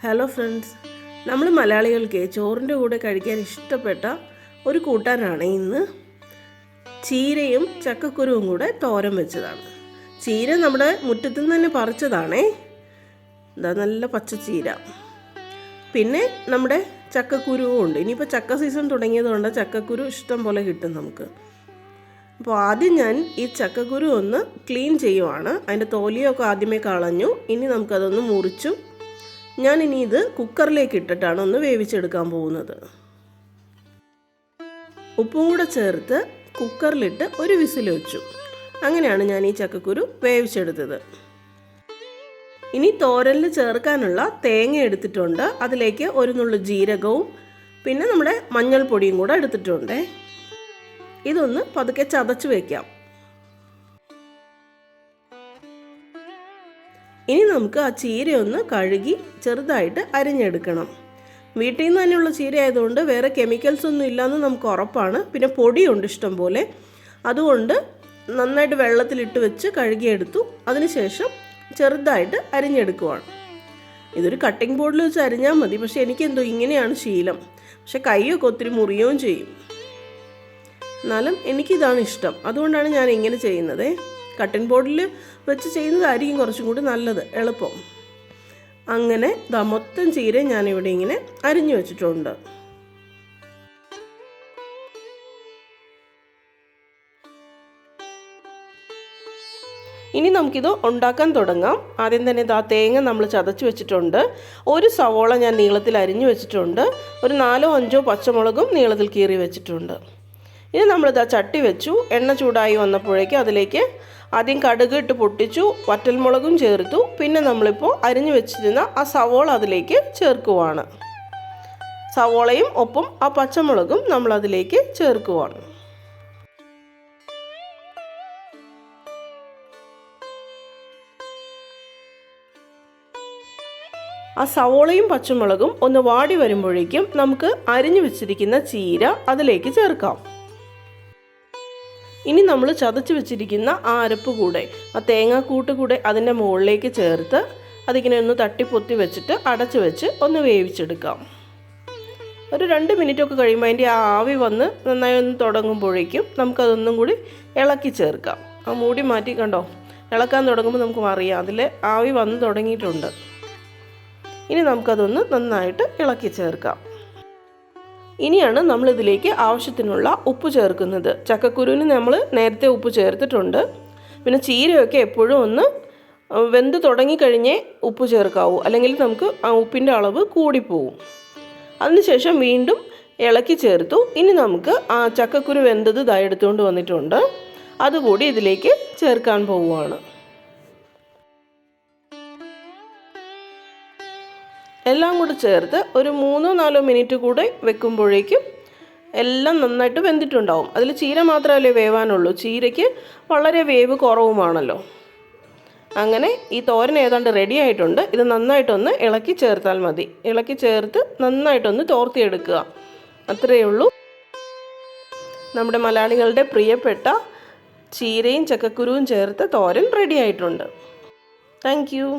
Hello friends, നമ്മൾ മലയാളികൾക്ക് ചോറിൻ്റെ കൂടെ കഴിക്കാൻ ഇഷ്ടപ്പെട്ട ഒരു കൂട്ടാനാണ് ഇന്ന്. ചീരയും ചക്കക്കുരുവും കൂടെ തോരൻ വെച്ചതാണ്. ചീര നമ്മുടെ മുറ്റത്തു നിന്ന് തന്നെ പറിച്ചതാണേ. ഇതാ നല്ല പച്ചച്ചീര. പിന്നെ നമ്മുടെ ചക്കക്കുരുവും ഉണ്ട്. ഇനിയിപ്പോൾ ചക്ക സീസൺ തുടങ്ങിയതുകൊണ്ട് ചക്കക്കുരു ഇഷ്ടം പോലെ കിട്ടും നമുക്ക്. അപ്പോൾ ആദ്യം ഞാൻ ഈ ചക്കക്കുരു ഒന്ന് ക്ലീൻ ചെയ്യുവാണ്. അതിൻ്റെ തോലിയൊക്കെ ആദ്യമേ കളഞ്ഞു. ഇനി നമുക്കതൊന്ന് മുറിച്ചു ഞാനിനി ഇത് കുക്കറിലേക്ക് ഇട്ടിട്ടാണ് ഒന്ന് വേവിച്ചെടുക്കാൻ പോകുന്നത്. ഉപ്പും കൂടെ ചേർത്ത് കുക്കറിലിട്ട് ഒരു വിസിൽ വെച്ചു. അങ്ങനെയാണ് ഞാൻ ഈ ചക്കക്കുരു വേവിച്ചെടുത്തത്. ഇനി തോരനിൽ ചേർക്കാനുള്ള തേങ്ങ എടുത്തിട്ടുണ്ട്. അതിലേക്ക് ഒരു നുള്ളു ജീരകവും പിന്നെ നമ്മുടെ മഞ്ഞൾപ്പൊടിയും കൂടെ എടുത്തിട്ടുണ്ട്. ഇതൊന്ന് പതുക്കെ ചതച്ച് വയ്ക്കാം. ഇനി നമുക്ക് ആ ചീരയൊന്ന് കഴുകി ചെറുതായിട്ട് അരിഞ്ഞെടുക്കണം. വീട്ടിൽ നിന്ന് തന്നെയുള്ള ചീര ആയതുകൊണ്ട് വേറെ കെമിക്കൽസ് ഒന്നും ഇല്ലയെന്ന് നമുക്ക് ഉറപ്പാണ്. പിന്നെ പൊടിയുണ്ട് ഇഷ്ടം പോലെ. അതുകൊണ്ട് നന്നായിട്ട് വെള്ളത്തിലിട്ട് വെച്ച് കഴുകിയെടുത്തു. അതിനുശേഷം ചെറുതായിട്ട് അരിഞ്ഞെടുക്കുവാണ്. ഇതൊരു കട്ടിംഗ് ബോർഡിൽ വെച്ച് അരിഞ്ഞാൽ മതി. പക്ഷേ എനിക്കെന്തോ ഇങ്ങനെയാണ് ശീലം. പക്ഷെ കൈയൊക്കെ ഒത്തിരി മുറിയുകയും ചെയ്യും. എന്നാലും എനിക്കിതാണ് ഇഷ്ടം. അതുകൊണ്ടാണ് ഞാൻ ഇങ്ങനെ ചെയ്യുന്നത്. കട്ടിംഗ് ബോർഡിൽ വെച്ച് ചെയ്യുന്നതായിരിക്കും കുറച്ചും കൂടി നല്ലത്, എളുപ്പം. അങ്ങനെ മൊത്തം ചീര ഞാനിവിടെ ഇങ്ങനെ അരിഞ്ഞു വെച്ചിട്ടുണ്ട്. ഇനി നമുക്കിത് ഉണ്ടാക്കാൻ തുടങ്ങാം. ആദ്യം തന്നെ തേങ്ങ നമ്മൾ ചതച്ച് വെച്ചിട്ടുണ്ട്. ഒരു സവോള ഞാൻ നീളത്തിൽ അരിഞ്ഞു വെച്ചിട്ടുണ്ട്. ഒരു 4-5 പച്ചമുളകും നീളത്തിൽ കീറി വെച്ചിട്ടുണ്ട്. ഇനി നമ്മളിതാ ചട്ടി വെച്ചു. എണ്ണ ചൂടായി വന്നപ്പോഴേക്കും അതിലേക്ക് ആദ്യം കടുക് ഇട്ട് പൊട്ടിച്ചു, വറ്റൽമുളകും ചേർത്തു. പിന്നെ നമ്മളിപ്പോൾ അരിഞ്ഞു വെച്ചിരുന്ന ആ സവോള അതിലേക്ക് ചേർക്കുവാണ്. സവോളയും ഒപ്പം ആ പച്ചമുളകും നമ്മളതിലേക്ക് ചേർക്കുവാണ്. ആ സവോളയും പച്ചമുളകും ഒന്ന് വാടി വരുമ്പോഴേക്കും നമുക്ക് അരിഞ്ഞു വെച്ചിരിക്കുന്ന ചീര അതിലേക്ക് ചേർക്കാം. ഇനി നമ്മൾ ചതച്ച് വെച്ചിരിക്കുന്ന ആ അരപ്പ് കൂടെ, ആ തേങ്ങാക്കൂട്ട് കൂടെ അതിൻ്റെ മുകളിലേക്ക് ചേർത്ത് അതിങ്ങനെ ഒന്ന് തട്ടിപ്പൊത്തി വെച്ചിട്ട് അടച്ച് വെച്ച് ഒന്ന് വേവിച്ചെടുക്കാം. ഒരു 2 മിനിറ്റൊക്കെ കഴിയുമ്പോൾ അതിൻ്റെ ആ ആവി വന്ന് നന്നായി ഒന്ന് തുടങ്ങുമ്പോഴേക്കും നമുക്കതൊന്നും കൂടി ഇളക്കി ചേർക്കാം. ആ മൂടി മാറ്റി കണ്ടോ, ഇളക്കാൻ തുടങ്ങുമ്പോൾ നമുക്ക് അറിയാം അതിൽ ആവി വന്ന് തുടങ്ങിയിട്ടുണ്ട്. ഇനി നമുക്കതൊന്ന് നന്നായിട്ട് ഇളക്കി ചേർക്കാം. ഇനിയാണ് നമ്മളിതിലേക്ക് ആവശ്യത്തിനുള്ള ഉപ്പ് ചേർക്കുന്നത്. ചക്കക്കുരുവിന് നമ്മൾ നേരത്തെ ഉപ്പ് ചേർത്തിട്ടുണ്ട്. പിന്നെ ചീരയൊക്കെ എപ്പോഴും ഒന്ന് വെന്ത് തുടങ്ങിക്കഴിഞ്ഞേ ഉപ്പ് ചേർക്കാവൂ, അല്ലെങ്കിൽ നമുക്ക് ആ ഉപ്പിൻ്റെ അളവ് കൂടിപ്പോവും. അതിനുശേഷം വീണ്ടും ഇളക്കി ചേർത്തു. ഇനി നമുക്ക് ആ ചക്കക്കുരു വെന്തത് എടുത്തുകൊണ്ട് വന്നിട്ടുണ്ട്. അതുകൂടി ഇതിലേക്ക് ചേർക്കാൻ പോവുകയാണ്. എല്ലാം കൂടി ചേർത്ത് ഒരു 3-4 മിനിറ്റ് കൂടെ വെക്കുമ്പോഴേക്കും എല്ലാം നന്നായിട്ട് വെന്തിട്ടുണ്ടാവും. അതിൽ ചീര മാത്രമല്ലേ വേവാനുള്ളൂ. ചീരയ്ക്ക് വളരെ വേവ് കുറവുമാണല്ലോ. അങ്ങനെ ഈ തോരൻ ഏതാണ്ട് റെഡി ആയിട്ടുണ്ട്. ഇത് നന്നായിട്ടൊന്ന് ഇളക്കി ചേർത്താൽ മതി. ഇളക്കി ചേർത്ത് നന്നായിട്ടൊന്ന് തോർത്തിയെടുക്കുക. അത്രയേ ഉള്ളൂ. നമ്മുടെ മലയാളികളുടെ പ്രിയപ്പെട്ട ചീരയും ചക്കക്കുരുവും ചേർത്ത് തോരൻ റെഡി ആയിട്ടുണ്ട്. Thank you.